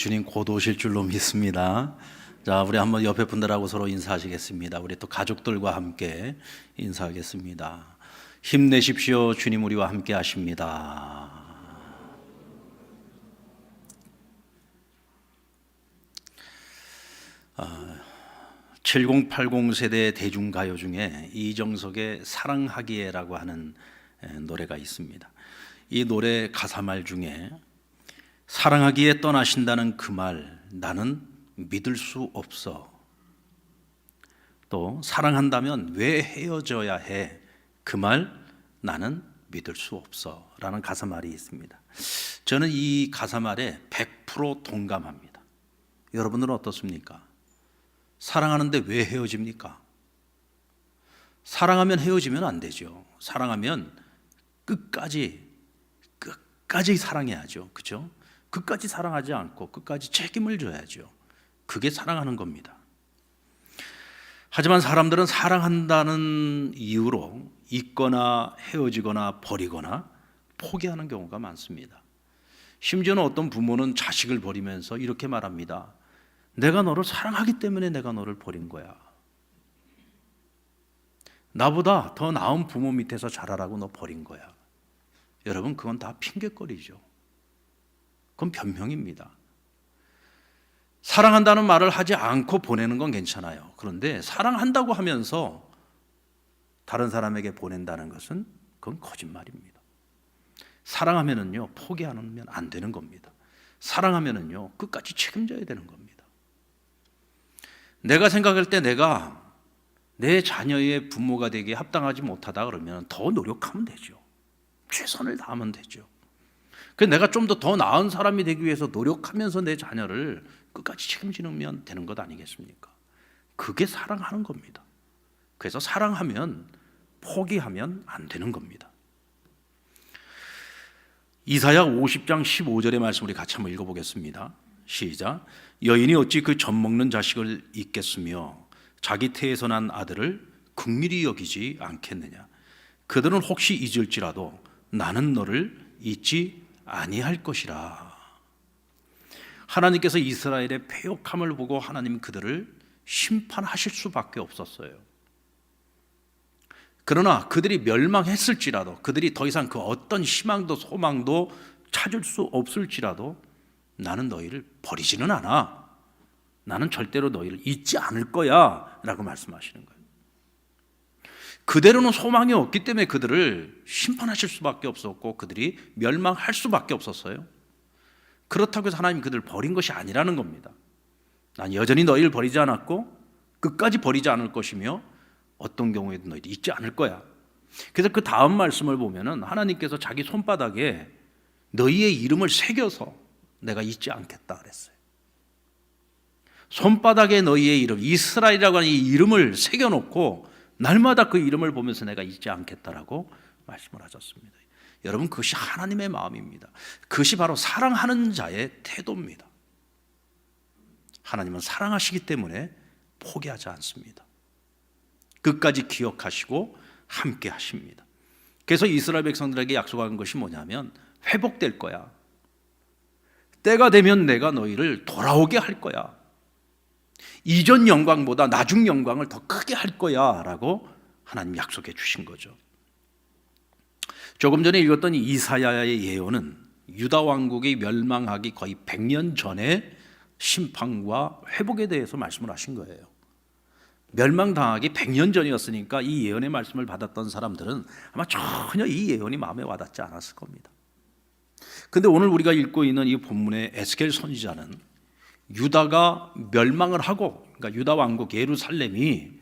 주님 곧 오실 줄로 믿습니다. 자, 우리 한번 옆에 분들하고 서로 인사하시겠습니다. 우리 또 가족들과 함께 인사하겠습니다. 힘내십시오. 주님 우리와 함께 하십니다. 7080 세대 대중가요 중에 이정석의 사랑하기에라고 하는 노래가 있습니다. 이 노래 가사말 중에 사랑하기에 떠나신다는 그 말 나는 믿을 수 없어. 또 사랑한다면 왜 헤어져야 해? 그 말 나는 믿을 수 없어 라는 가사말이 있습니다. 저는 이 가사말에 100% 동감합니다. 여러분들은 어떻습니까? 사랑하는데 왜 헤어집니까? 사랑하면 헤어지면 안 되죠. 사랑하면 끝까지 사랑해야죠. 그렇죠? 끝까지 사랑하지 않고 끝까지 책임을 져야죠. 그게 사랑하는 겁니다. 하지만 사람들은 사랑한다는 이유로 잊거나 헤어지거나 버리거나 포기하는 경우가 많습니다. 심지어는 어떤 부모는 자식을 버리면서 이렇게 말합니다. 내가 너를 사랑하기 때문에 내가 너를 버린 거야. 나보다 더 나은 부모 밑에서 자라라고 너 버린 거야. 여러분, 그건 다 핑계거리죠. 그건 변명입니다. 사랑한다는 말을 하지 않고 보내는 건 괜찮아요. 그런데 사랑한다고 하면서 다른 사람에게 보낸다는 것은 그건 거짓말입니다. 사랑하면은요, 포기하면 안 되는 겁니다. 사랑하면은요, 끝까지 책임져야 되는 겁니다. 내가 생각할 때 내가 내 자녀의 부모가 되기에 합당하지 못하다 그러면 더 노력하면 되죠. 최선을 다하면 되죠. 그래서 내가 좀 더 나은 사람이 되기 위해서 노력하면서 내 자녀를 끝까지 책임지면 되는 것 아니겠습니까? 그게 사랑하는 겁니다. 그래서 사랑하면 포기하면 안 되는 겁니다. 이사야 50장 15절의 말씀 우리 같이 한번 읽어보겠습니다. 시작. 여인이 어찌 그 젖먹는 자식을 잊겠으며 자기 태에서 난 아들을 긍휼히 여기지 않겠느냐. 그들은 혹시 잊을지라도 나는 너를 잊지 아니할 것이라. 하나님께서 이스라엘의 패역함을 보고 하나님 그들을 심판하실 수밖에 없었어요. 그러나 그들이 멸망했을지라도, 그들이 더 이상 그 어떤 희망도 소망도 찾을 수 없을지라도 나는 너희를 버리지는 않아. 나는 절대로 너희를 잊지 않을 거야 라고 말씀하시는 거예요. 그대로는 소망이 없기 때문에 그들을 심판하실 수밖에 없었고 그들이 멸망할 수밖에 없었어요. 그렇다고 해서 하나님 그들을 버린 것이 아니라는 겁니다. 난 여전히 너희를 버리지 않았고 끝까지 버리지 않을 것이며 어떤 경우에도 너희를 잊지 않을 거야. 그래서 그 다음 말씀을 보면은 하나님께서 자기 손바닥에 너희의 이름을 새겨서 내가 잊지 않겠다 그랬어요. 손바닥에 너희의 이름, 이스라엘이라고 하는 이 이름을 새겨놓고 날마다 그 이름을 보면서 내가 잊지 않겠다라고 말씀을 하셨습니다. 여러분, 그것이 하나님의 마음입니다. 그것이 바로 사랑하는 자의 태도입니다. 하나님은 사랑하시기 때문에 포기하지 않습니다. 끝까지 기억하시고 함께 하십니다. 그래서 이스라엘 백성들에게 약속한 것이 뭐냐면 회복될 거야. 때가 되면 내가 너희를 돌아오게 할 거야. 이전 영광보다 나중 영광을 더 크게 할 거야 라고 하나님 약속해 주신 거죠. 조금 전에 읽었던 이사야의 예언은 유다 왕국이 멸망하기 거의 100년 전에 심판과 회복에 대해서 말씀을 하신 거예요. 멸망당하기 100년 전이었으니까 이 예언의 말씀을 받았던 사람들은 아마 전혀 이 예언이 마음에 와닿지 않았을 겁니다. 그런데 오늘 우리가 읽고 있는 이 본문의 에스겔 선지자는 유다가 멸망을 하고, 그러니까 유다 왕국 예루살렘이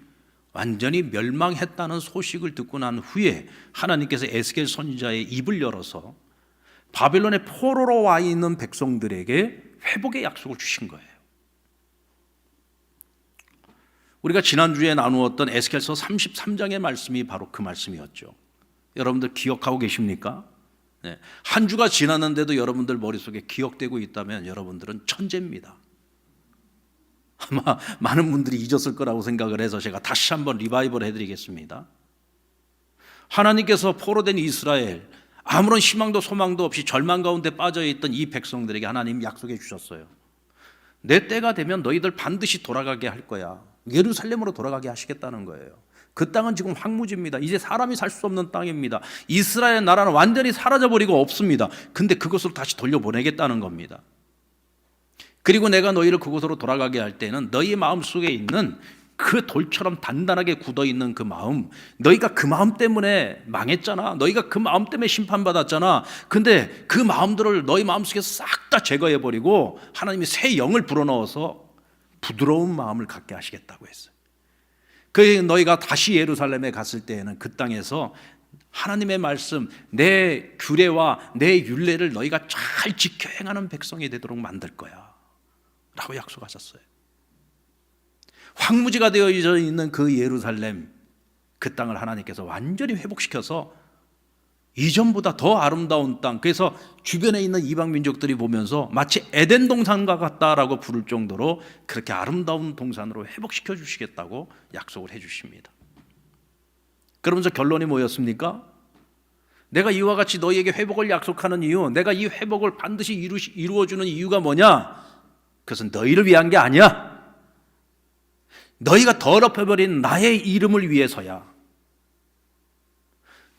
완전히 멸망했다는 소식을 듣고 난 후에 하나님께서 에스겔 선지자의 입을 열어서 바벨론의 포로로 와 있는 백성들에게 회복의 약속을 주신 거예요. 우리가 지난주에 나누었던 에스겔서 33장의 말씀이 바로 그 말씀이었죠. 여러분들 기억하고 계십니까? 네. 한 주가 지났는데도 여러분들 머릿속에 기억되고 있다면 여러분들은 천재입니다. 아마 많은 분들이 잊었을 거라고 생각을 해서 제가 다시 한번 리바이벌 해드리겠습니다. 하나님께서 포로된 이스라엘, 아무런 희망도 소망도 없이 절망 가운데 빠져있던 이 백성들에게 하나님 약속해 주셨어요. 내 때가 되면 너희들 반드시 돌아가게 할 거야. 예루살렘으로 돌아가게 하시겠다는 거예요. 그 땅은 지금 황무지입니다. 이제 사람이 살 수 없는 땅입니다. 이스라엘 나라는 완전히 사라져버리고 없습니다. 근데 그곳으로 다시 돌려보내겠다는 겁니다. 그리고 내가 너희를 그곳으로 돌아가게 할 때는 너희 마음속에 있는 그 돌처럼 단단하게 굳어있는 그 마음, 너희가 그 마음 때문에 망했잖아. 너희가 그 마음 때문에 심판받았잖아. 근데 그 마음들을 너희 마음속에 싹 다 제거해버리고 하나님이 새 영을 불어넣어서 부드러운 마음을 갖게 하시겠다고 했어요. 그 너희가 다시 예루살렘에 갔을 때에는 그 땅에서 하나님의 말씀, 내 규례와 내 율례를 너희가 잘 지켜 행하는 백성이 되도록 만들 거야 라고 약속하셨어요. 황무지가 되어 있는 그 예루살렘, 그 땅을 하나님께서 완전히 회복시켜서 이전보다 더 아름다운 땅, 그래서 주변에 있는 이방 민족들이 보면서 마치 에덴 동산과 같다라고 부를 정도로 그렇게 아름다운 동산으로 회복시켜 주시겠다고 약속을 해 주십니다. 그러면서 결론이 뭐였습니까? 내가 이와 같이 너희에게 회복을 약속하는 이유, 내가 이 회복을 반드시 이루어주는 이유가 뭐냐? 그것은 너희를 위한 게 아니야. 너희가 더럽혀버린 나의 이름을 위해서야.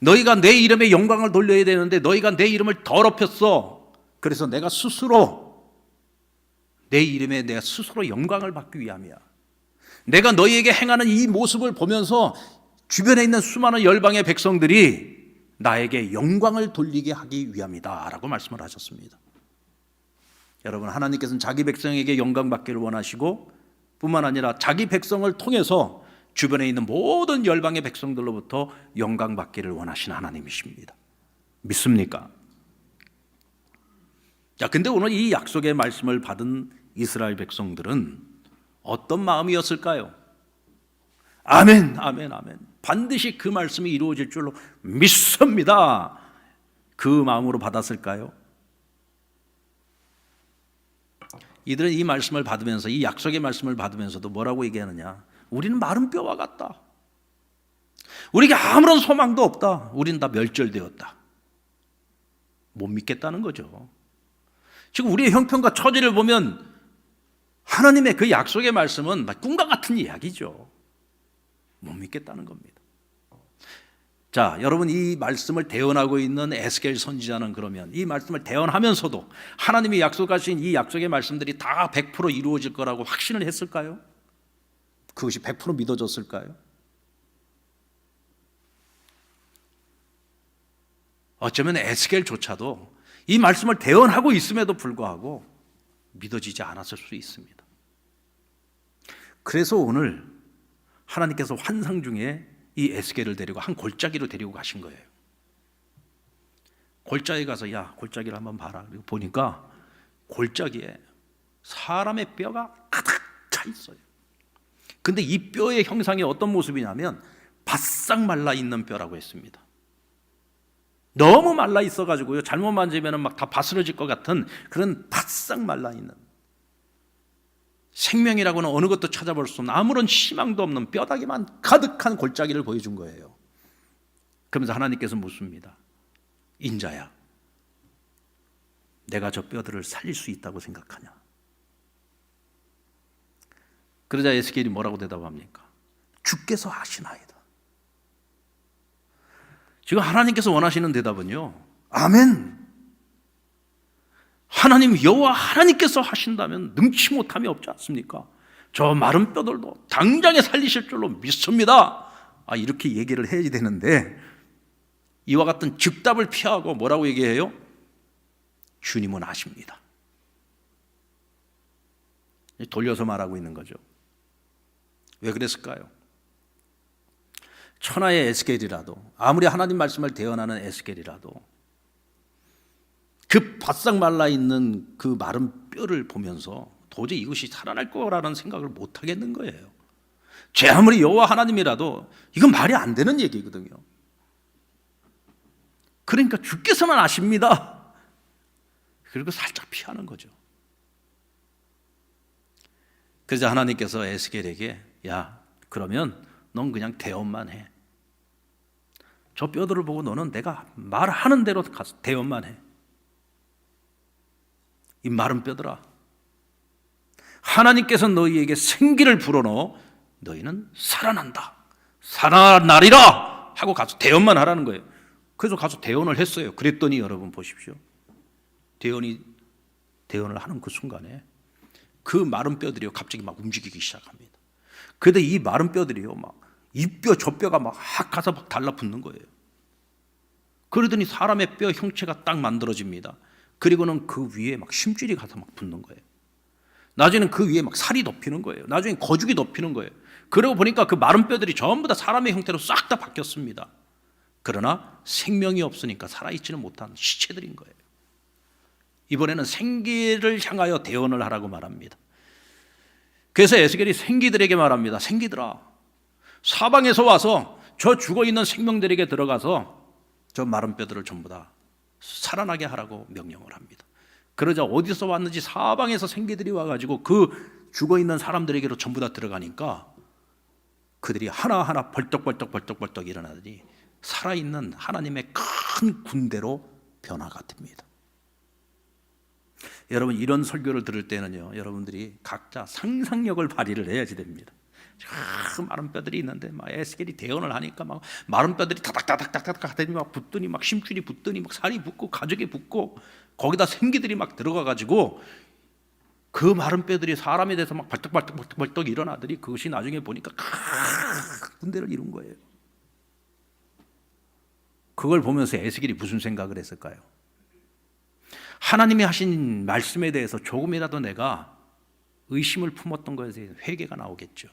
너희가 내 이름에 영광을 돌려야 되는데 너희가 내 이름을 더럽혔어. 그래서 내가 스스로 내 이름에 내가 스스로 영광을 받기 위함이야. 내가 너희에게 행하는 이 모습을 보면서 주변에 있는 수많은 열방의 백성들이 나에게 영광을 돌리게 하기 위함이다 라고 말씀을 하셨습니다. 여러분, 하나님께서는 자기 백성에게 영광 받기를 원하시고 뿐만 아니라 자기 백성을 통해서 주변에 있는 모든 열방의 백성들로부터 영광 받기를 원하시는 하나님이십니다. 믿습니까? 자, 근데 오늘 이 약속의 말씀을 받은 이스라엘 백성들은 어떤 마음이었을까요? 아멘, 아멘, 아멘. 반드시 그 말씀이 이루어질 줄로 믿습니다. 그 마음으로 받았을까요? 이들은 이 말씀을 받으면서, 이 약속의 말씀을 받으면서도 뭐라고 얘기하느냐? 우리는 마른 뼈와 같다. 우리에게 아무런 소망도 없다. 우리는 다 멸절되었다. 못 믿겠다는 거죠. 지금 우리의 형편과 처지를 보면 하나님의 그 약속의 말씀은 꿈과 같은 이야기죠. 못 믿겠다는 겁니다. 자, 여러분, 이 말씀을 대언하고 있는 에스겔 선지자는 그러면 이 말씀을 대언하면서도 하나님이 약속하신 이 약속의 말씀들이 다 100% 이루어질 거라고 확신을 했을까요? 그것이 100% 믿어졌을까요? 어쩌면 에스겔조차도 이 말씀을 대언하고 있음에도 불구하고 믿어지지 않았을 수 있습니다. 그래서 오늘 하나님께서 환상 중에 이 에스겔을 데리고 한 골짜기로 데리고 가신 거예요. 골짜기 가서 야, 골짜기를 한번 봐라. 그리고 보니까 골짜기에 사람의 뼈가 가득 차 있어요. 근데 이 뼈의 형상이 어떤 모습이냐면 바싹 말라 있는 뼈라고 했습니다. 너무 말라 있어가지고요, 잘못 만지면 막 다 바스러질 것 같은 그런 바싹 말라 있는, 생명이라고는 어느 것도 찾아볼 수 없는 아무런 희망도 없는 뼈다귀만 가득한 골짜기를 보여준 거예요. 그러면서 하나님께서 묻습니다. 인자야, 내가 저 뼈들을 살릴 수 있다고 생각하냐? 그러자 에스겔이 뭐라고 대답합니까? 주께서 하시나이다. 지금 하나님께서 원하시는 대답은요, 아멘. 하나님 여호와 하나님께서 하신다면 능치 못함이 없지 않습니까? 저 마른 뼈들도 당장에 살리실 줄로 믿습니다. 이렇게 얘기를 해야 되는데 이와 같은 즉답을 피하고 뭐라고 얘기해요? 주님은 아십니다. 돌려서 말하고 있는 거죠. 왜 그랬을까요? 천하의 에스겔이라도, 아무리 하나님 말씀을 대언하는 에스겔이라도 그 바싹 말라있는 그 마른 뼈를 보면서 도저히 이것이 살아날 거라는 생각을 못 하겠는 거예요. 제 아무리 여호와 하나님이라도 이건 말이 안 되는 얘기거든요. 그러니까 주께서는 아십니다. 그리고 살짝 피하는 거죠. 그래서 하나님께서 에스겔에게 야, 그러면 넌 그냥 대언만 해. 저 뼈들을 보고 너는 내가 말하는 대로 가서 대언만 해. 이 마른 뼈들아, 하나님께서 너희에게 생기를 불어넣어 너희는 살아난다, 살아나리라 하고 가서 대언만 하라는 거예요. 그래서 가서 대언을 했어요. 그랬더니 여러분 보십시오. 대언을 하는 그 순간에 그 마른 뼈들이요 갑자기 막 움직이기 시작합니다. 그런데 이 마른 뼈들이요 막 이 뼈 저 뼈가 막 가서 막 달라붙는 거예요. 그러더니 사람의 뼈 형체가 딱 만들어집니다. 그리고는 그 위에 막 심줄이 가서 막 붙는 거예요. 나중에는 그 위에 막 살이 덮이는 거예요. 나중에 거죽이 덮이는 거예요. 그러고 보니까 그 마른 뼈들이 전부 다 사람의 형태로 싹 다 바뀌었습니다. 그러나 생명이 없으니까 살아있지는 못한 시체들인 거예요. 이번에는 생기를 향하여 대언을 하라고 말합니다. 그래서 에스겔이 생기들에게 말합니다. 생기들아, 사방에서 와서 저 죽어있는 생명들에게 들어가서 저 마른 뼈들을 전부 다 살아나게 하라고 명령을 합니다. 그러자 어디서 왔는지 사방에서 생기들이 와가지고 그 죽어있는 사람들에게로 전부 다 들어가니까 그들이 하나하나 벌떡벌떡 일어나더니 살아있는 하나님의 큰 군대로 변화가 됩니다. 여러분, 이런 설교를 들을 때는요, 여러분들이 각자 상상력을 발휘를 해야지 됩니다. 그 마른 뼈들이 있는데 막 에스겔이 대언을 하니까 막 마른 뼈들이 다닥다닥다닥 하더니 막 붙더니 막 심줄이 붙더니 막 살이 붙고 가죽이 붙고 거기다 생기들이 막 들어가 가지고 그 마른 뼈들이 사람에 대해서 막 벌떡벌떡 일어나더니 그것이 나중에 보니까 큰 군대를 이룬 거예요. 그걸 보면서 에스겔이 무슨 생각을 했을까요? 하나님이 하신 말씀에 대해서 조금이라도 내가 의심을 품었던 것에 대해서 회개가 나오겠죠.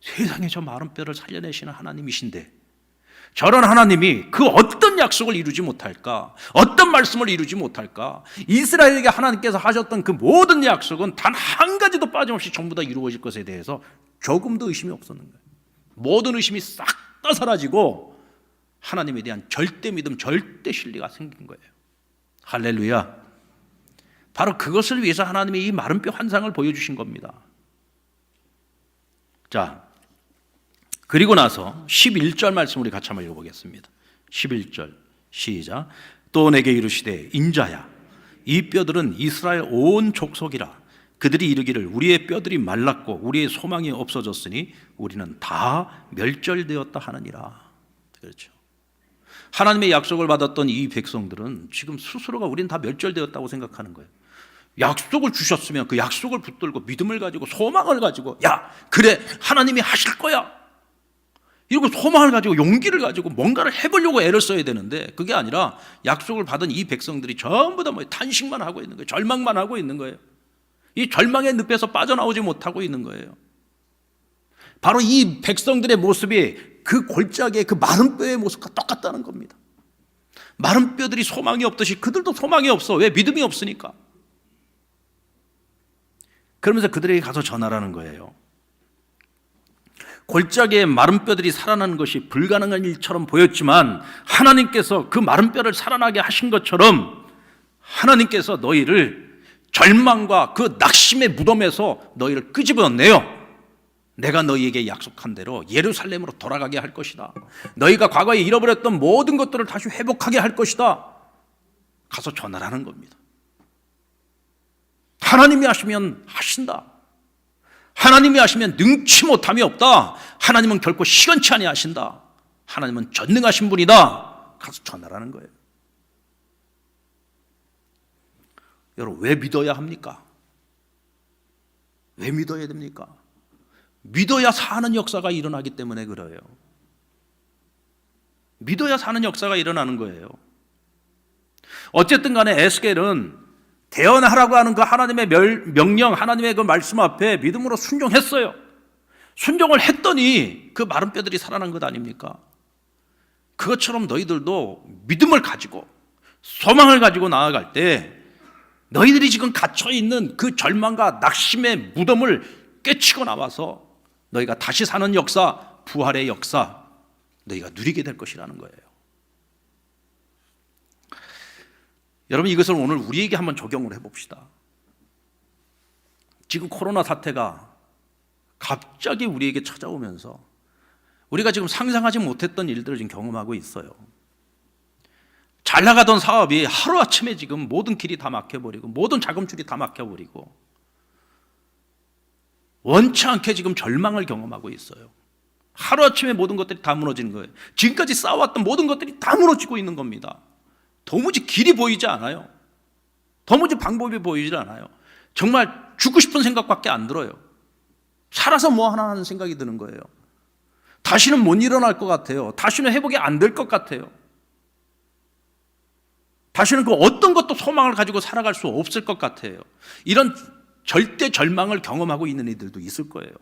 세상에 저 마른 뼈를 살려내시는 하나님이신데 저런 하나님이 그 어떤 약속을 이루지 못할까? 어떤 말씀을 이루지 못할까? 이스라엘에게 하나님께서 하셨던 그 모든 약속은 단 한 가지도 빠짐없이 전부 다 이루어질 것에 대해서 조금도 의심이 없었는 거예요. 모든 의심이 싹 다 사라지고 하나님에 대한 절대 믿음, 절대 신뢰가 생긴 거예요. 할렐루야. 바로 그것을 위해서 하나님이 이 마른 뼈 환상을 보여주신 겁니다. 자, 그리고 나서 11절 말씀 우리 같이 한번 읽어보겠습니다. 11절 시작. 또 내게 이르시되 인자야, 이 뼈들은 이스라엘 온 족속이라. 그들이 이르기를 우리의 뼈들이 말랐고 우리의 소망이 없어졌으니 우리는 다 멸절되었다 하느니라. 그렇죠. 하나님의 약속을 받았던 이 백성들은 지금 스스로가 우리는 다 멸절되었다고 생각하는 거예요. 약속을 주셨으면 그 약속을 붙들고 믿음을 가지고 소망을 가지고 야, 그래, 하나님이 하실 거야, 이러고 소망을 가지고 용기를 가지고 뭔가를 해보려고 애를 써야 되는데 그게 아니라 약속을 받은 이 백성들이 전부 다 탄식만 하고 있는 거예요. 절망만 하고 있는 거예요. 이 절망의 늪에서 빠져나오지 못하고 있는 거예요. 바로 이 백성들의 모습이 그 골짜기의 그 마른 뼈의 모습과 똑같다는 겁니다. 마른 뼈들이 소망이 없듯이 그들도 소망이 없어. 왜? 믿음이 없으니까. 그러면서 그들에게 가서 전하라는 거예요. 골짜기에 마른 뼈들이 살아나는 것이 불가능한 일처럼 보였지만 하나님께서 그 마른 뼈를 살아나게 하신 것처럼 하나님께서 너희를 절망과 그 낙심의 무덤에서 너희를 끄집어내요. 내가 너희에게 약속한 대로 예루살렘으로 돌아가게 할 것이다. 너희가 과거에 잃어버렸던 모든 것들을 다시 회복하게 할 것이다. 가서 전하라는 겁니다. 하나님이 하시면 하신다. 하나님이 하시면 능치 못함이 없다. 하나님은 결코 시건치 아니하신다. 하나님은 전능하신 분이다. 가서 전하라는 거예요. 여러분, 왜 믿어야 합니까? 왜 믿어야 됩니까? 믿어야 사는 역사가 일어나기 때문에 그래요. 믿어야 사는 역사가 일어나는 거예요. 어쨌든 간에 에스겔은 대언하라고 하는 그 하나님의 명령, 하나님의 그 말씀 앞에 믿음으로 순종했어요. 순종을 했더니 그 마른 뼈들이 살아난 것 아닙니까? 그것처럼 너희들도 믿음을 가지고 소망을 가지고 나아갈 때 너희들이 지금 갇혀있는 그 절망과 낙심의 무덤을 깨치고 나와서 너희가 다시 사는 역사, 부활의 역사, 너희가 누리게 될 것이라는 거예요. 여러분, 이것을 오늘 우리에게 한번 적용을 해봅시다. 지금 코로나 사태가 갑자기 우리에게 찾아오면서 우리가 지금 상상하지 못했던 일들을 지금 경험하고 있어요. 잘 나가던 사업이 하루아침에 지금 모든 길이 다 막혀버리고 모든 자금줄이 다 막혀버리고 원치 않게 지금 절망을 경험하고 있어요. 하루아침에 모든 것들이 다 무너지는 거예요. 지금까지 쌓아왔던 모든 것들이 다 무너지고 있는 겁니다. 도무지 길이 보이지 않아요. 도무지 방법이 보이지 않아요. 정말 죽고 싶은 생각밖에 안 들어요. 살아서 뭐 하나 하는 생각이 드는 거예요. 다시는 못 일어날 것 같아요. 다시는 회복이 안 될 것 같아요. 다시는 그 어떤 것도 소망을 가지고 살아갈 수 없을 것 같아요. 이런 절대 절망을 경험하고 있는 이들도 있을 거예요.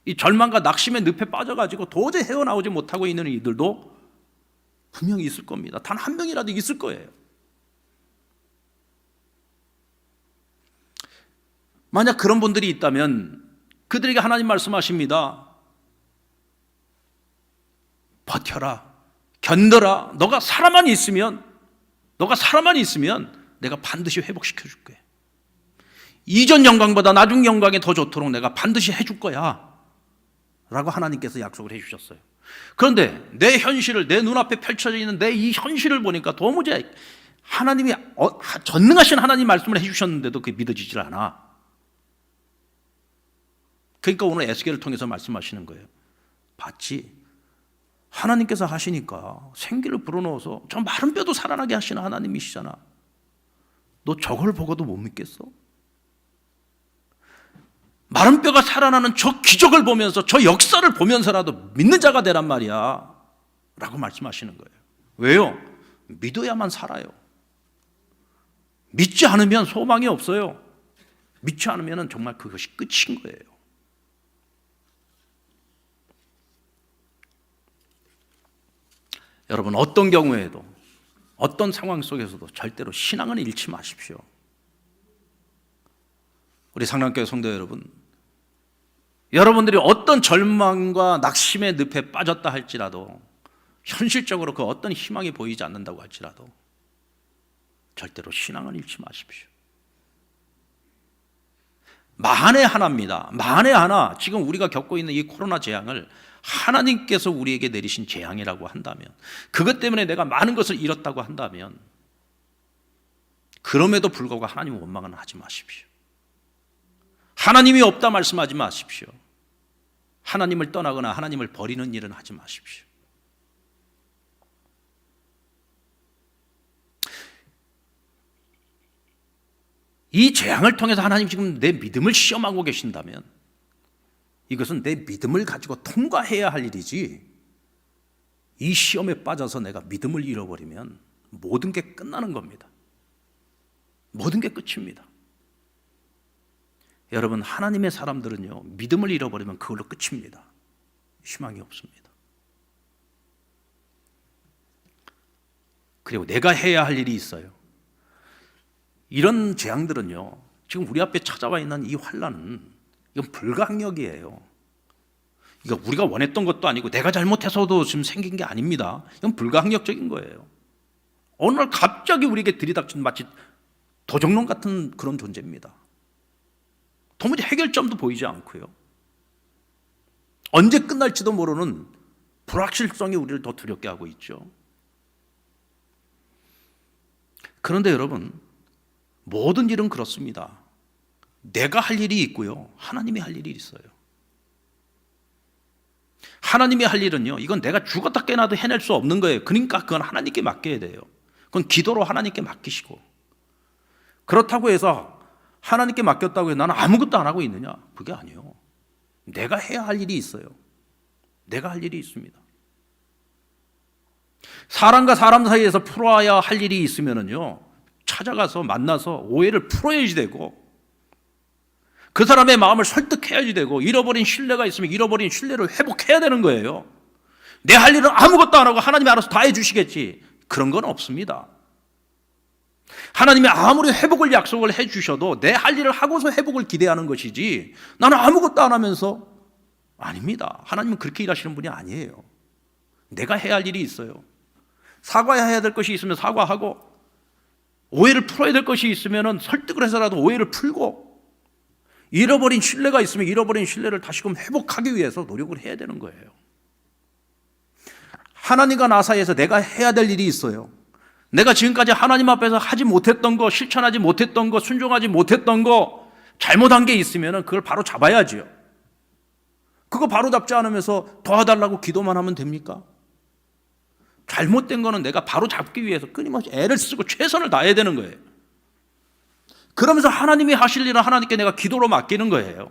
이 절망과 낙심의 늪에 빠져가지고 도저히 헤어나오지 못하고 있는 이들도 분명히 있을 겁니다. 단 한 명이라도 있을 거예요. 만약 그런 분들이 있다면 그들에게 하나님 말씀하십니다. 버텨라, 견뎌라. 너가 살아만 있으면 내가 반드시 회복시켜 줄게. 이전 영광보다 나중 영광이 더 좋도록 내가 반드시 해줄 거야 라고 하나님께서 약속을 해주셨어요. 그런데 내 현실을, 내 눈앞에 펼쳐져 있는 내 이 현실을 보니까 도무지 하나님이 전능하신 하나님 말씀을 해주셨는데도 그게 믿어지질 않아. 그러니까 오늘 에스겔을 통해서 말씀하시는 거예요. 봤지? 하나님께서 하시니까 생기를 불어넣어서 저 마른 뼈도 살아나게 하시는 하나님이시잖아. 너 저걸 보고도 못 믿겠어? 마른 뼈가 살아나는 저 기적을 보면서, 저 역사를 보면서라도 믿는 자가 되란 말이야 라고 말씀하시는 거예요. 왜요? 믿어야만 살아요. 믿지 않으면 소망이 없어요. 믿지 않으면 정말 그것이 끝인 거예요. 여러분, 어떤 경우에도, 어떤 상황 속에서도 절대로 신앙은 잃지 마십시오. 우리 상남교회 성도 여러분, 여러분들이 어떤 절망과 낙심의 늪에 빠졌다 할지라도, 현실적으로 그 어떤 희망이 보이지 않는다고 할지라도 절대로 신앙은 잃지 마십시오. 만에 하나입니다. 만에 하나, 지금 우리가 겪고 있는 이 코로나 재앙을 하나님께서 우리에게 내리신 재앙이라고 한다면, 그것 때문에 내가 많은 것을 잃었다고 한다면, 그럼에도 불구하고 하나님 원망은 하지 마십시오. 하나님이 없다 말씀하지 마십시오. 하나님을 떠나거나 하나님을 버리는 일은 하지 마십시오. 이 재앙을 통해서 하나님 지금 내 믿음을 시험하고 계신다면 이것은 내 믿음을 가지고 통과해야 할 일이지, 이 시험에 빠져서 내가 믿음을 잃어버리면 모든 게 끝나는 겁니다. 모든 게 끝입니다. 여러분, 하나님의 사람들은요, 믿음을 잃어버리면 그걸로 끝입니다. 희망이 없습니다. 그리고 내가 해야 할 일이 있어요. 이런 재앙들은요, 지금 우리 앞에 찾아와 있는 이 환난은 이건 불가항력이에요. 이거 우리가 원했던 것도 아니고 내가 잘못해서도 지금 생긴 게 아닙니다. 이건 불가항력적인 거예요. 어느 날 갑자기 우리에게 들이닥친 마치 도적놈 같은 그런 존재입니다. 도무지 해결점도 보이지 않고요. 언제 끝날지도 모르는 불확실성이 우리를 더 두렵게 하고 있죠. 그런데 여러분, 모든 일은 그렇습니다. 내가 할 일이 있고요, 하나님이 할 일이 있어요. 하나님이 할 일은요, 이건 내가 죽었다 깨나도 해낼 수 없는 거예요. 그러니까 그건 하나님께 맡겨야 돼요. 그건 기도로 하나님께 맡기시고, 그렇다고 해서 하나님께 맡겼다고 해서 나는 아무것도 안 하고 있느냐? 그게 아니에요. 내가 해야 할 일이 있어요. 내가 할 일이 있습니다. 사람과 사람 사이에서 풀어야 할 일이 있으면은요, 찾아가서 만나서 오해를 풀어야지 되고, 그 사람의 마음을 설득해야지 되고, 잃어버린 신뢰가 있으면 잃어버린 신뢰를 회복해야 되는 거예요. 내 할 일은 아무것도 안 하고 하나님이 알아서 다 해주시겠지, 그런 건 없습니다. 하나님이 아무리 회복을 약속을 해주셔도 내 할 일을 하고서 회복을 기대하는 것이지, 나는 아무것도 안 하면서, 아닙니다. 하나님은 그렇게 일하시는 분이 아니에요. 내가 해야 할 일이 있어요. 사과해야 될 것이 있으면 사과하고, 오해를 풀어야 될 것이 있으면 설득을 해서라도 오해를 풀고, 잃어버린 신뢰가 있으면 잃어버린 신뢰를 다시금 회복하기 위해서 노력을 해야 되는 거예요. 하나님과 나 사이에서 내가 해야 될 일이 있어요. 내가 지금까지 하나님 앞에서 하지 못했던 거, 실천하지 못했던 거, 순종하지 못했던 거, 잘못한 게 있으면 그걸 바로 잡아야지요. 그거 바로잡지 않으면서 도와달라고 기도만 하면 됩니까? 잘못된 거는 내가 바로잡기 위해서 끊임없이 애를 쓰고 최선을 다해야 되는 거예요. 그러면서 하나님이 하실 일은 하나님께 내가 기도로 맡기는 거예요.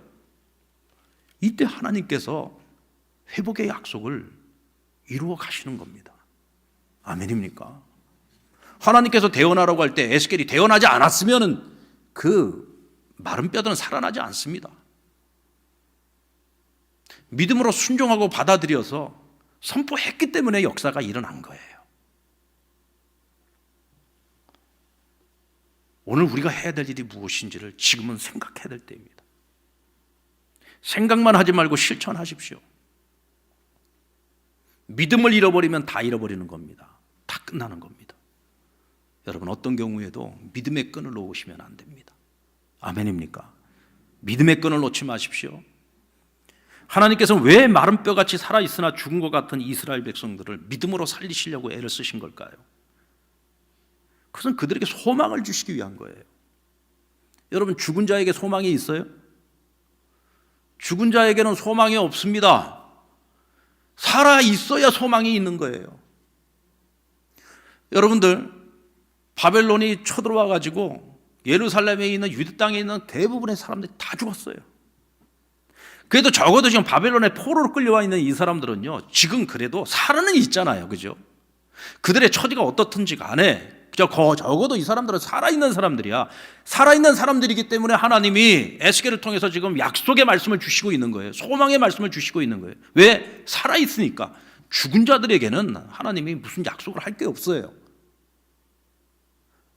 이때 하나님께서 회복의 약속을 이루어 가시는 겁니다. 아멘입니까? 하나님께서 대언하라고 할 때 에스겔이 대언하지 않았으면 그 마른 뼈들은 살아나지 않습니다. 믿음으로 순종하고 받아들여서 선포했기 때문에 역사가 일어난 거예요. 오늘 우리가 해야 될 일이 무엇인지를 지금은 생각해야 될 때입니다. 생각만 하지 말고 실천하십시오. 믿음을 잃어버리면 다 잃어버리는 겁니다. 다 끝나는 겁니다. 여러분, 어떤 경우에도 믿음의 끈을 놓으시면 안 됩니다. 아멘입니까? 믿음의 끈을 놓지 마십시오. 하나님께서는 왜 마른 뼈같이 살아있으나 죽은 것 같은 이스라엘 백성들을 믿음으로 살리시려고 애를 쓰신 걸까요? 그것은 그들에게 소망을 주시기 위한 거예요. 여러분, 죽은 자에게 소망이 있어요? 죽은 자에게는 소망이 없습니다. 살아 있어야 소망이 있는 거예요. 여러분들, 바벨론이 쳐들어와 가지고 예루살렘에 있는 유대 땅에 있는 대부분의 사람들이 다 죽었어요. 그래도 적어도 지금 바벨론의 포로로 끌려와 있는 이 사람들은요, 지금 그래도 살아는 있잖아요. 그죠? 그들의 처지가 어떻든지 간에 적어도 이 사람들은 살아있는 사람들이야. 살아있는 사람들이기 때문에 하나님이 에스겔을 통해서 지금 약속의 말씀을 주시고 있는 거예요. 소망의 말씀을 주시고 있는 거예요. 왜? 살아있으니까. 죽은 자들에게는 하나님이 무슨 약속을 할 게 없어요.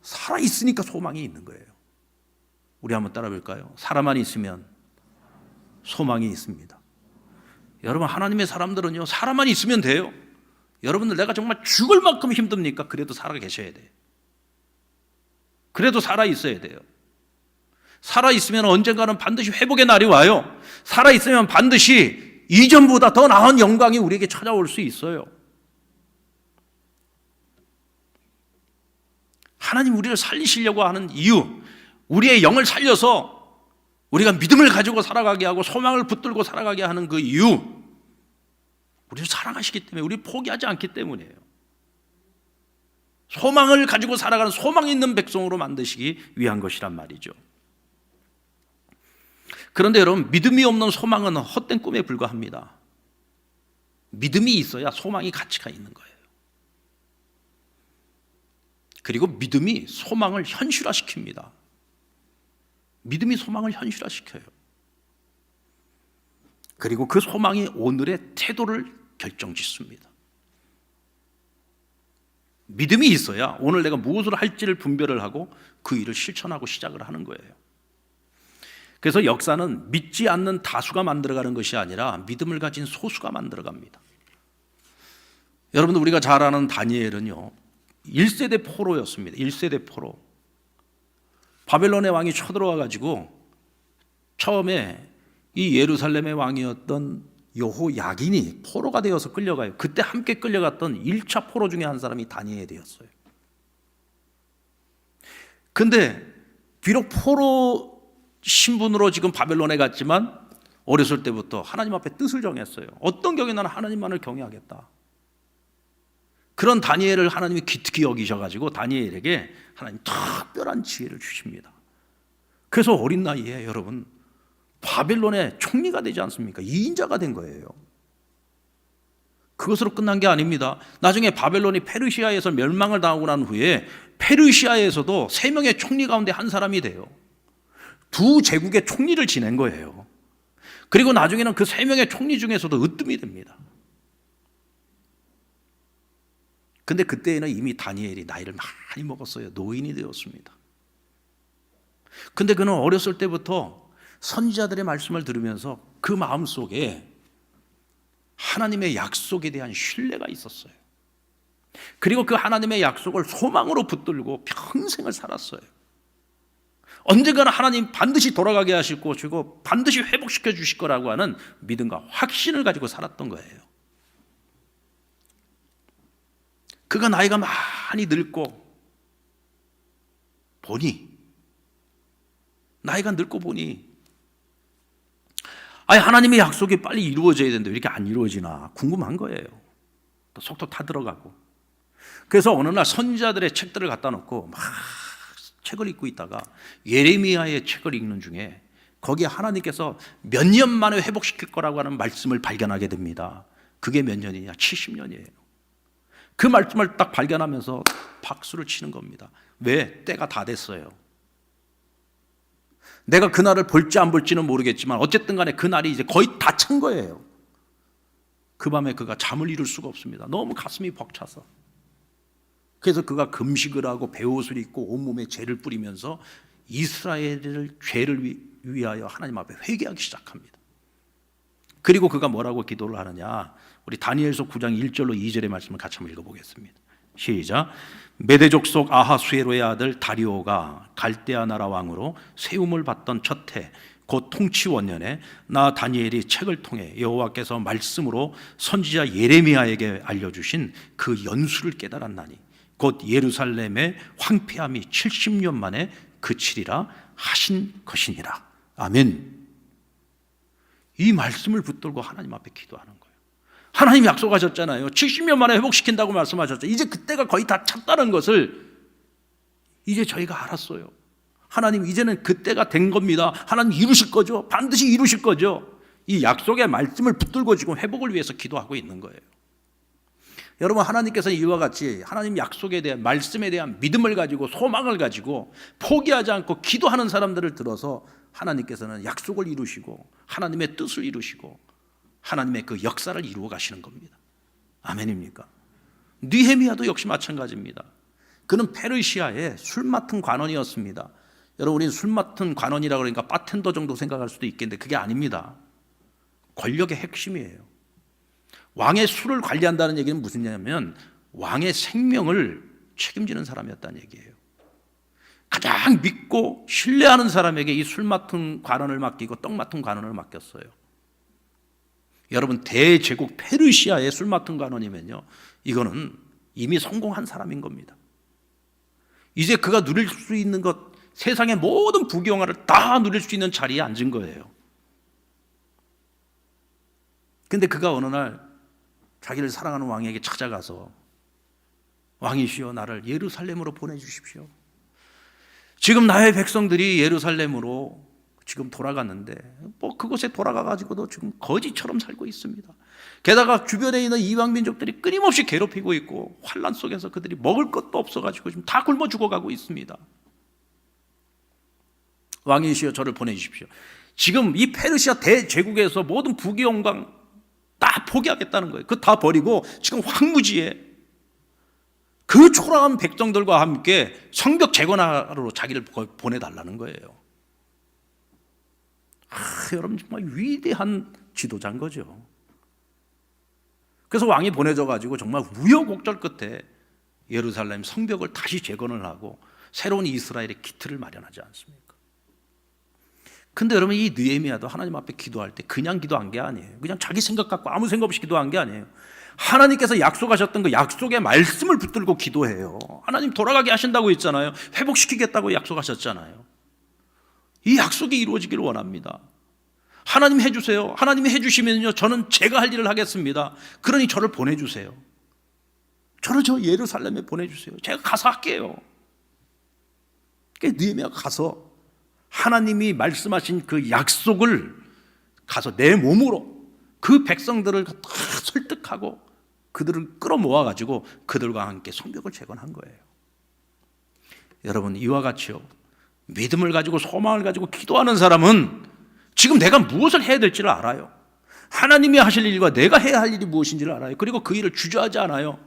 살아있으니까 소망이 있는 거예요. 우리 한번 따라 볼까요? 살아만 있으면 소망이 있습니다. 여러분, 하나님의 사람들은요, 살아만 있으면 돼요. 여러분들, 내가 정말 죽을 만큼 힘듭니까? 그래도 살아 계셔야 돼요. 그래도 살아 있어야 돼요. 살아 있으면 언젠가는 반드시 회복의 날이 와요. 살아 있으면 반드시 이전보다 더 나은 영광이 우리에게 찾아올 수 있어요. 하나님 우리를 살리시려고 하는 이유, 우리의 영을 살려서 우리가 믿음을 가지고 살아가게 하고 소망을 붙들고 살아가게 하는 그 이유, 우리를 사랑하시기 때문에, 우리 포기하지 않기 때문이에요. 소망을 가지고 살아가는 소망 있는 백성으로 만드시기 위한 것이란 말이죠. 그런데 여러분, 믿음이 없는 소망은 헛된 꿈에 불과합니다. 믿음이 있어야 소망이 가치가 있는 거예요. 그리고 믿음이 소망을 현실화시킵니다. 믿음이 소망을 현실화시켜요. 그리고 그 소망이 오늘의 태도를 결정짓습니다. 믿음이 있어야 오늘 내가 무엇을 할지를 분별을 하고 그 일을 실천하고 시작을 하는 거예요. 그래서 역사는 믿지 않는 다수가 만들어가는 것이 아니라 믿음을 가진 소수가 만들어갑니다. 여러분들, 우리가 잘 아는 다니엘은요, 1세대 포로였습니다. 1세대 포로. 바벨론의 왕이 쳐들어와 가지고 처음에 이 예루살렘의 왕이었던 여호야긴이 포로가 되어서 끌려가요. 그때 함께 끌려갔던 1차 포로 중에 한 사람이 다니엘이었어요. 근데 비록 포로 신분으로 지금 바벨론에 갔지만 어렸을 때부터 하나님 앞에 뜻을 정했어요. 어떤 경우에 나는 하나님만을 경외하겠다. 그런 다니엘을 하나님이 기특히 여기셔가지고 다니엘에게 하나님 특별한 지혜를 주십니다. 그래서 어린 나이에 여러분, 바벨론의 총리가 되지 않습니까? 2인자가 된 거예요. 그것으로 끝난 게 아닙니다. 나중에 바벨론이 페르시아에서 멸망을 당하고 난 후에 페르시아에서도 3명의 총리 가운데 한 사람이 돼요. 2 제국의 총리를 지낸 거예요. 그리고 나중에는 그 3명의 총리 중에서도 으뜸이 됩니다. 근데 그때에는 이미 다니엘이 나이를 많이 먹었어요. 노인이 되었습니다. 근데 그는 어렸을 때부터 선지자들의 말씀을 들으면서 그 마음속에 하나님의 약속에 대한 신뢰가 있었어요. 그리고 그 하나님의 약속을 소망으로 붙들고 평생을 살았어요. 언젠가는 하나님 반드시 돌아가게 하실 것이고 반드시 회복시켜 주실 거라고 하는 믿음과 확신을 가지고 살았던 거예요. 그가 나이가 많이 늙고 보니 아니 하나님의 약속이 빨리 이루어져야 되는데 왜 이렇게 안 이루어지나 궁금한 거예요. 또 속도 타 들어가고. 그래서 어느 날 선지자들의 책들을 갖다 놓고 막 책을 읽고 있다가 예레미야의 책을 읽는 중에 거기에 하나님께서 몇 년 만에 회복시킬 거라고 하는 말씀을 발견하게 됩니다. 그게 몇 년이냐? 70년이에요. 그 말씀을 딱 발견하면서 박수를 치는 겁니다. 왜? 때가 다 됐어요. 내가 그날을 볼지 안 볼지는 모르겠지만 어쨌든 간에 그날이 이제 거의 다 찬 거예요. 그 밤에 그가 잠을 이룰 수가 없습니다. 너무 가슴이 벅차서. 그래서 그가 금식을 하고 베옷을 입고 온몸에 죄를 뿌리면서 이스라엘을 죄를 위하여 하나님 앞에 회개하기 시작합니다. 그리고 그가 뭐라고 기도를 하느냐? 우리 다니엘서 9장 1절로 2절의 말씀을 같이 한번 읽어보겠습니다. 시작. 메대 족속 아하수에로의 아들 다리오가 갈대아 나라 왕으로 세움을 받던 첫 해 곧 통치 원년에 나 다니엘이 책을 통해 여호와께서 말씀으로 선지자 예레미야에게 알려주신 그 연수를 깨달았나니 곧 예루살렘의 황폐함이 70년 만에 그치리라 하신 것이니라. 아멘. 이 말씀을 붙들고 하나님 앞에 기도하는 거예요. 하나님 약속하셨잖아요. 70년 만에 회복시킨다고 말씀하셨죠. 이제 그때가 거의 다 찼다는 것을 이제 저희가 알았어요. 하나님 이제는 그때가 된 겁니다. 하나님 이루실 거죠. 반드시 이루실 거죠. 이 약속의 말씀을 붙들고 지금 회복을 위해서 기도하고 있는 거예요. 여러분, 하나님께서는 이와 같이 하나님 약속에 대한 말씀에 대한 믿음을 가지고 소망을 가지고 포기하지 않고 기도하는 사람들을 들어서 하나님께서는 약속을 이루시고 하나님의 뜻을 이루시고 하나님의 그 역사를 이루어 가시는 겁니다. 아멘입니까? 느헤미야도 역시 마찬가지입니다. 그는 페르시아의 술 맡은 관원이었습니다. 여러분, 우리는 술 맡은 관원이라고 그러니까 바텐더 정도 생각할 수도 있겠는데 그게 아닙니다. 권력의 핵심이에요. 왕의 술을 관리한다는 얘기는 무슨 얘기냐면 왕의 생명을 책임지는 사람이었다는 얘기예요. 가장 믿고 신뢰하는 사람에게 이 술 맡은 관원을 맡기고 떡 맡은 관원을 맡겼어요. 여러분, 대제국 페르시아의 술 맡은 관원이면요, 이거는 이미 성공한 사람인 겁니다. 이제 그가 누릴 수 있는 것, 세상의 모든 부귀영화를 다 누릴 수 있는 자리에 앉은 거예요. 근데 그가 어느 날 자기를 사랑하는 왕에게 찾아가서 왕이시여 나를 예루살렘으로 보내주십시오. 지금 나의 백성들이 예루살렘으로 지금 돌아갔는데 뭐 그곳에 돌아가가지고도 지금 거지처럼 살고 있습니다. 게다가 주변에 있는 이방 민족들이 끊임없이 괴롭히고 있고 환난 속에서 그들이 먹을 것도 없어가지고 지금 다 굶어 죽어가고 있습니다. 왕이시여 저를 보내주십시오. 지금 이 페르시아 대제국에서 모든 부귀영광 다 포기하겠다는 거예요. 그거 다 버리고 지금 황무지에 그 초라한 백성들과 함께 성벽 재건하러 자기를 보내달라는 거예요. 여러분 정말 위대한 지도자인 거죠. 그래서 왕이 보내져가지고 정말 우여곡절 끝에 예루살렘 성벽을 다시 재건을 하고 새로운 이스라엘의 기틀을 마련하지 않습니까? 근데 여러분, 이 느헤미야도 하나님 앞에 기도할 때 그냥 기도한 게 아니에요. 그냥 자기 생각 갖고 아무 생각 없이 기도한 게 아니에요. 하나님께서 약속하셨던 그 약속의 말씀을 붙들고 기도해요. 하나님 돌아가게 하신다고 했잖아요. 회복시키겠다고 약속하셨잖아요. 이 약속이 이루어지기를 원합니다. 하나님 해주세요. 하나님이 해주시면요 저는 제가 할 일을 하겠습니다. 그러니 저를 보내주세요. 저를 저 예루살렘에 보내주세요. 제가 가서 할게요. 그러니까 느헤미야가 가서 하나님이 말씀하신 그 약속을 가서 내 몸으로 그 백성들을 다 설득하고 그들을 끌어모아가지고 그들과 함께 성벽을 재건한 거예요. 여러분, 이와 같이요, 믿음을 가지고 소망을 가지고 기도하는 사람은 지금 내가 무엇을 해야 될지를 알아요. 하나님이 하실 일과 내가 해야 할 일이 무엇인지를 알아요. 그리고 그 일을 주저하지 않아요.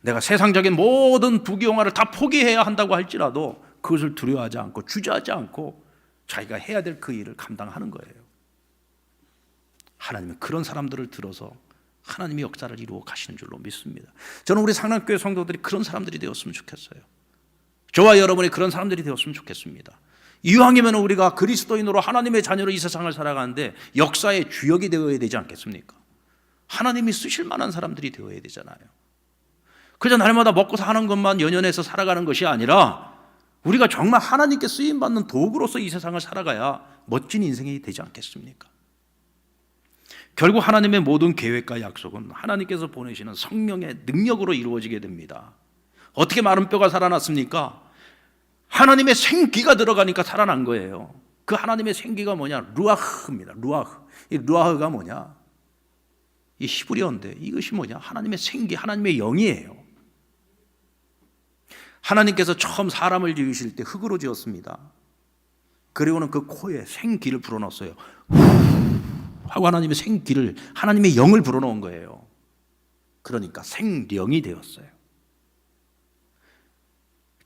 내가 세상적인 모든 부귀영화를 다 포기해야 한다고 할지라도 그것을 두려워하지 않고 주저하지 않고 자기가 해야 될 그 일을 감당하는 거예요. 하나님은 그런 사람들을 들어서 하나님의 역사를 이루어 가시는 줄로 믿습니다. 저는 우리 상남교회 성도들이 그런 사람들이 되었으면 좋겠어요. 저와 여러분이 그런 사람들이 되었으면 좋겠습니다. 이왕이면 우리가 그리스도인으로 하나님의 자녀로 이 세상을 살아가는데 역사의 주역이 되어야 되지 않겠습니까? 하나님이 쓰실 만한 사람들이 되어야 되잖아요. 그저 날마다 먹고 사는 것만 연연해서 살아가는 것이 아니라 우리가 정말 하나님께 쓰임받는 도구로서 이 세상을 살아가야 멋진 인생이 되지 않겠습니까? 결국 하나님의 모든 계획과 약속은 하나님께서 보내시는 성령의 능력으로 이루어지게 됩니다. 어떻게 마른 뼈가 살아났습니까? 하나님의 생기가 들어가니까 살아난 거예요. 그 하나님의 생기가 뭐냐? 루아흐입니다. 루아흐. 이 루아흐가 뭐냐? 이 히브리어인데 이것이 뭐냐? 하나님의 생기, 하나님의 영이에요. 하나님께서 처음 사람을 지으실 때 흙으로 지었습니다. 그리고는 그 코에 생기를 불어넣었어요. 하고 하나님의 생기를, 하나님의 영을 불어넣은 거예요. 그러니까 생령이 되었어요.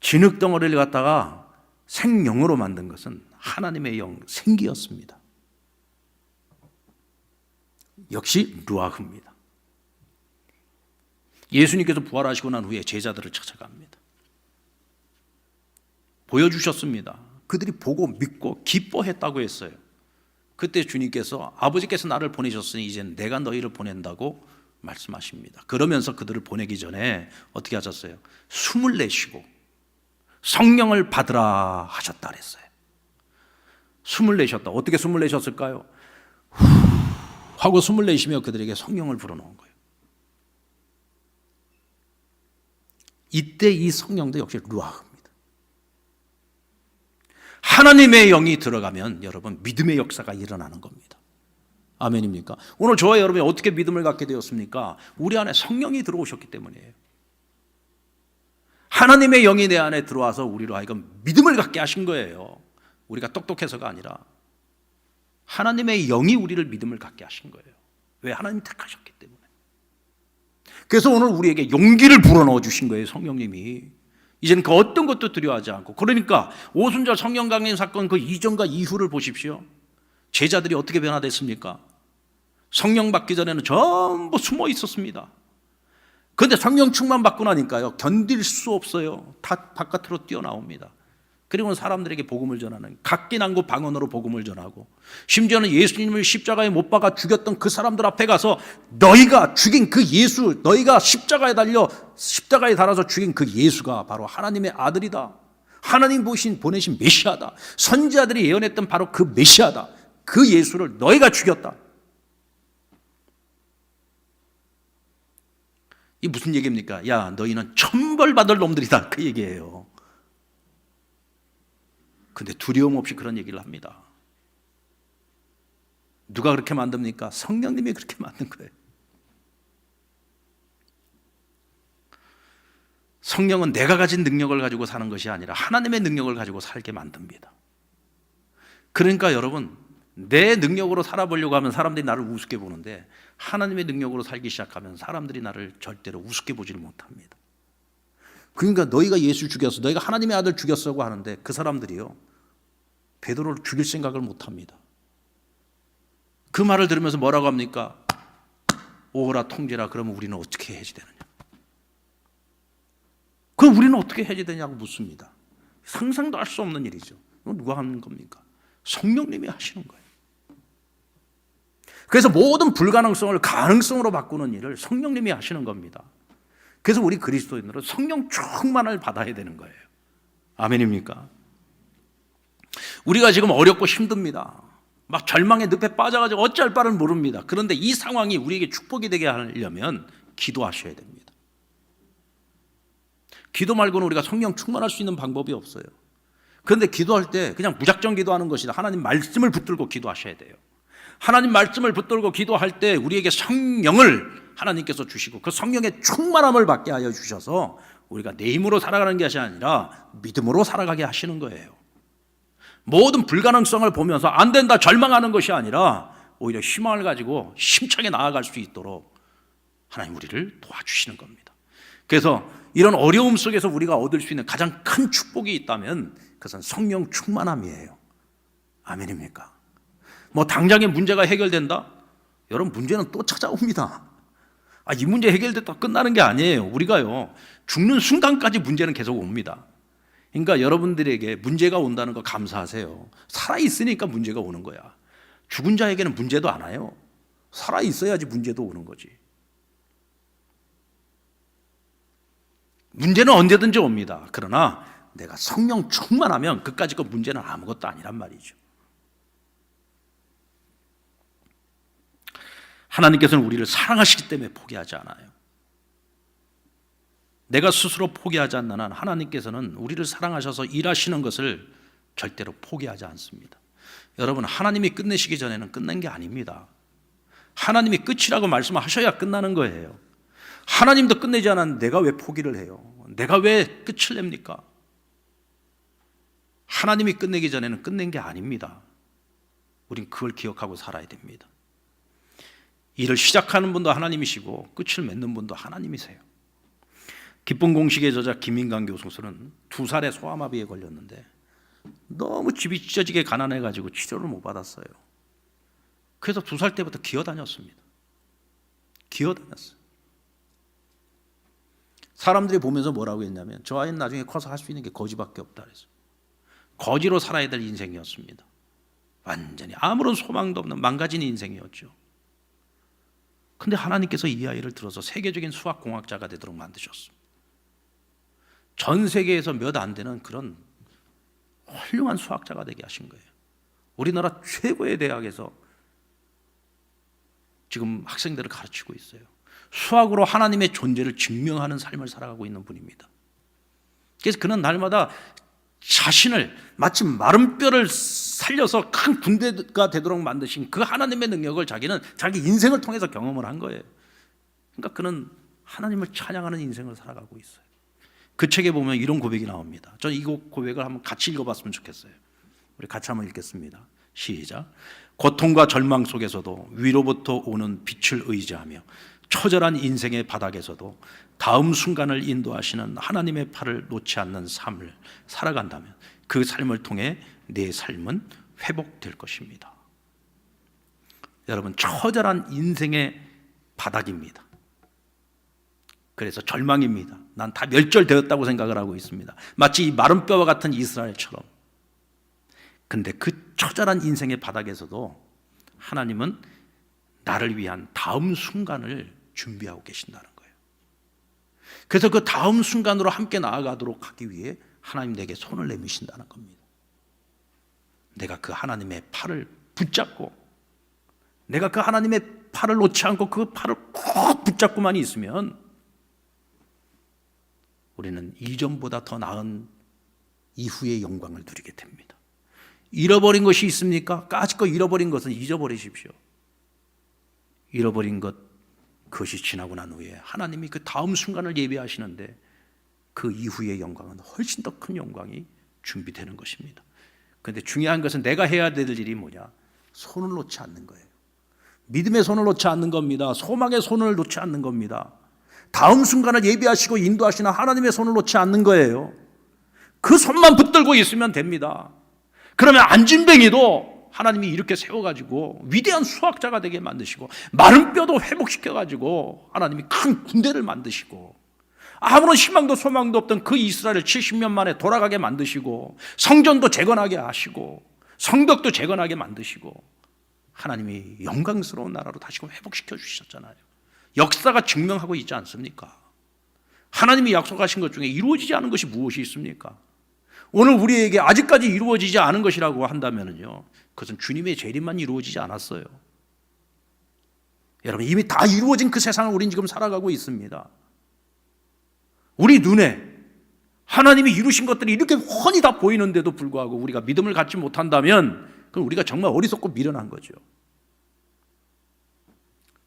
진흙덩어리를 갖다가 생령으로 만든 것은 하나님의 영, 생기였습니다. 역시 루아흐입니다. 예수님께서 부활하시고 난 후에 제자들을 찾아갑니다. 보여주셨습니다. 그들이 보고 믿고 기뻐했다고 했어요. 그때 주님께서 아버지께서 나를 보내셨으니 이제 내가 너희를 보낸다고 말씀하십니다. 그러면서 그들을 보내기 전에 어떻게 하셨어요? 숨을 내쉬고 성령을 받으라 하셨다 그랬어요. 숨을 내셨다. 어떻게 숨을 내셨을까요? 후 하고 숨을 내쉬며 그들에게 성령을 불어넣은 거예요. 이때 이 성령도 역시 루아흐입니다. 하나님의 영이 들어가면 여러분 믿음의 역사가 일어나는 겁니다. 아멘입니까? 오늘 저와 여러분이 어떻게 믿음을 갖게 되었습니까? 우리 안에 성령이 들어오셨기 때문이에요. 하나님의 영이 내 안에 들어와서 우리로 하여금 믿음을 갖게 하신 거예요. 우리가 똑똑해서가 아니라 하나님의 영이 우리를 믿음을 갖게 하신 거예요. 왜? 하나님이 택하셨기 때문에. 그래서 오늘 우리에게 용기를 불어넣어 주신 거예요. 성령님이. 이제는 그 어떤 것도 두려워하지 않고. 그러니까 오순절 성령 강림 사건 그 이전과 이후를 보십시오. 제자들이 어떻게 변화됐습니까? 성령 받기 전에는 전부 숨어 있었습니다. 그런데 성령 충만 받고 나니까요, 견딜 수 없어요. 다 바깥으로 뛰어나옵니다. 그리고는 사람들에게 복음을 전하는, 각기난고 방언으로 복음을 전하고, 심지어는 예수님을 십자가에 못 박아 죽였던 그 사람들 앞에 가서 너희가 죽인 그 예수, 너희가 십자가에 달아서 죽인 그 예수가 바로 하나님의 아들이다. 하나님 보내신 메시아다. 선지자들이 예언했던 바로 그 메시아다. 그 예수를 너희가 죽였다. 이 무슨 얘기입니까? 야, 너희는 천벌받을 놈들이다. 그 얘기예요. 근데 두려움 없이 그런 얘기를 합니다. 누가 그렇게 만듭니까? 성령님이 그렇게 만든 거예요. 성령은 내가 가진 능력을 가지고 사는 것이 아니라 하나님의 능력을 가지고 살게 만듭니다. 그러니까 여러분, 내 능력으로 살아보려고 하면 사람들이 나를 우습게 보는데 하나님의 능력으로 살기 시작하면 사람들이 나를 절대로 우습게 보지를 못합니다. 그러니까 너희가 예수 죽였어, 너희가 하나님의 아들 죽였어고 하는데 그 사람들이요, 베드로를 죽일 생각을 못합니다. 그 말을 들으면서 뭐라고 합니까? 오호라 통제라. 그러면 우리는 어떻게 해지되느냐? 그럼 우리는 어떻게 해지되냐고 묻습니다. 상상도 할 수 없는 일이죠. 이건 누가 하는 겁니까? 성령님이 하시는 거예요. 그래서 모든 불가능성을 가능성으로 바꾸는 일을 성령님이 하시는 겁니다. 그래서 우리 그리스도인들은 성령 충만을 받아야 되는 거예요. 아멘입니까? 우리가 지금 어렵고 힘듭니다. 막 절망의 늪에 빠져가지고 어찌할 바를 모릅니다. 그런데 이 상황이 우리에게 축복이 되게 하려면 기도하셔야 됩니다. 기도 말고는 우리가 성령 충만할 수 있는 방법이 없어요. 그런데 기도할 때 그냥 무작정 기도하는 것이 아니라 하나님 말씀을 붙들고 기도하셔야 돼요. 하나님 말씀을 붙들고 기도할 때 우리에게 성령을 하나님께서 주시고 그 성령의 충만함을 받게 하여 주셔서 우리가 내 힘으로 살아가는 것이 아니라 믿음으로 살아가게 하시는 거예요. 모든 불가능성을 보면서 안 된다 절망하는 것이 아니라 오히려 희망을 가지고 힘차게 나아갈 수 있도록 하나님 우리를 도와주시는 겁니다. 그래서 이런 어려움 속에서 우리가 얻을 수 있는 가장 큰 축복이 있다면 그것은 성령 충만함이에요. 아멘입니까? 뭐 당장의 문제가 해결된다? 여러분, 문제는 또 찾아옵니다. 이 문제 해결됐다 끝나는 게 아니에요. 우리가요, 죽는 순간까지 문제는 계속 옵니다. 그러니까 여러분들에게 문제가 온다는 거 감사하세요. 살아있으니까 문제가 오는 거야. 죽은 자에게는 문제도 안 와요. 살아있어야지 문제도 오는 거지. 문제는 언제든지 옵니다. 그러나 내가 성령 충만하면 그까짓 거 문제는 아무것도 아니란 말이죠. 하나님께서는 우리를 사랑하시기 때문에 포기하지 않아요. 내가 스스로 포기하지 않는 한 하나님께서는 우리를 사랑하셔서 일하시는 것을 절대로 포기하지 않습니다. 여러분, 하나님이 끝내시기 전에는 끝낸 게 아닙니다. 하나님이 끝이라고 말씀하셔야 끝나는 거예요. 하나님도 끝내지 않았는데 내가 왜 포기를 해요? 내가 왜 끝을 냅니까? 하나님이 끝내기 전에는 끝낸 게 아닙니다. 우린 그걸 기억하고 살아야 됩니다. 일을 시작하는 분도 하나님이시고 끝을 맺는 분도 하나님이세요. 기쁜 공식의 저자 김인강 교수는 2살에 소아마비에 걸렸는데 너무 집이 찢어지게 가난해가지고 치료를 못 받았어요. 그래서 2살 때부터 기어다녔습니다. 기어다녔어요. 사람들이 보면서 뭐라고 했냐면 저 아이는 나중에 커서 할 수 있는 게 거지밖에 없다 그랬어요. 거지로 살아야 될 인생이었습니다. 완전히 아무런 소망도 없는 망가진 인생이었죠. 근데 하나님께서 이 아이를 들어서 세계적인 수학공학자가 되도록 만드셨습니다. 전 세계에서 몇 안 되는 그런 훌륭한 수학자가 되게 하신 거예요. 우리나라 최고의 대학에서 지금 학생들을 가르치고 있어요. 수학으로 하나님의 존재를 증명하는 삶을 살아가고 있는 분입니다. 그래서 그는 날마다 자신을 마치 마른 뼈를 살려서 큰 군대가 되도록 만드신 그 하나님의 능력을 자기는 자기 인생을 통해서 경험을 한 거예요. 그러니까 그는 하나님을 찬양하는 인생을 살아가고 있어요. 그 책에 보면 이런 고백이 나옵니다. 저는 이 고백을 한번 같이 읽어봤으면 좋겠어요. 우리 같이 한번 읽겠습니다. 시작. 고통과 절망 속에서도 위로부터 오는 빛을 의지하며 처절한 인생의 바닥에서도 다음 순간을 인도하시는 하나님의 팔을 놓지 않는 삶을 살아간다면 그 삶을 통해 내 삶은 회복될 것입니다. 여러분, 처절한 인생의 바닥입니다. 그래서 절망입니다. 난 다 멸절되었다고 생각을 하고 있습니다. 마치 이 마른 뼈와 같은 이스라엘처럼. 근데 그 처절한 인생의 바닥에서도 하나님은 나를 위한 다음 순간을 준비하고 계신다는 거예요. 그래서 그 다음 순간으로 함께 나아가도록 하기 위해 하나님 내게 손을 내미신다는 겁니다. 내가 그 하나님의 팔을 붙잡고, 내가 그 하나님의 팔을 놓지 않고 그 팔을 꼭 붙잡고만 있으면 우리는 이전보다 더 나은 이후의 영광을 누리게 됩니다. 잃어버린 것이 있습니까? 까짓거 잃어버린 것은 잊어버리십시오. 잃어버린 것, 그것이 지나고 난 후에 하나님이 그 다음 순간을 예비하시는데 그 이후의 영광은 훨씬 더 큰 영광이 준비되는 것입니다. 그런데 중요한 것은 내가 해야 될 일이 뭐냐? 손을 놓지 않는 거예요. 믿음의 손을 놓지 않는 겁니다. 소망의 손을 놓지 않는 겁니다. 다음 순간을 예비하시고 인도하시는 하나님의 손을 놓지 않는 거예요. 그 손만 붙들고 있으면 됩니다. 그러면 안진뱅이도 하나님이 이렇게 세워가지고 위대한 수학자가 되게 만드시고 마른 뼈도 회복시켜가지고 하나님이 큰 군대를 만드시고 아무런 희망도 소망도 없던 그 이스라엘을 70년 만에 돌아가게 만드시고 성전도 재건하게 하시고 성벽도 재건하게 만드시고 하나님이 영광스러운 나라로 다시금 회복시켜 주셨잖아요. 역사가 증명하고 있지 않습니까? 하나님이 약속하신 것 중에 이루어지지 않은 것이 무엇이 있습니까? 오늘 우리에게 아직까지 이루어지지 않은 것이라고 한다면요, 그것은 주님의 재림만 이루어지지 않았어요. 여러분, 이미 다 이루어진 그 세상을 우린 지금 살아가고 있습니다. 우리 눈에 하나님이 이루신 것들이 이렇게 훤히 다 보이는데도 불구하고 우리가 믿음을 갖지 못한다면 그럼 우리가 정말 어리석고 미련한 거죠.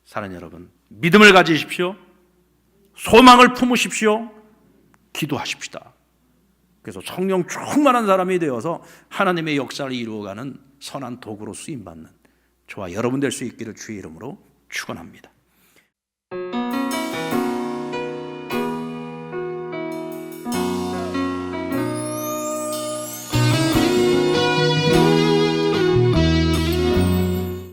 사랑하는 여러분, 믿음을 가지십시오. 소망을 품으십시오. 기도하십시다. 그래서 성령 충만한 사람이 되어서 하나님의 역사를 이루어가는 선한 도구로 쓰임받는 저와 여러분 될 수 있기를 주의 이름으로 축원합니다.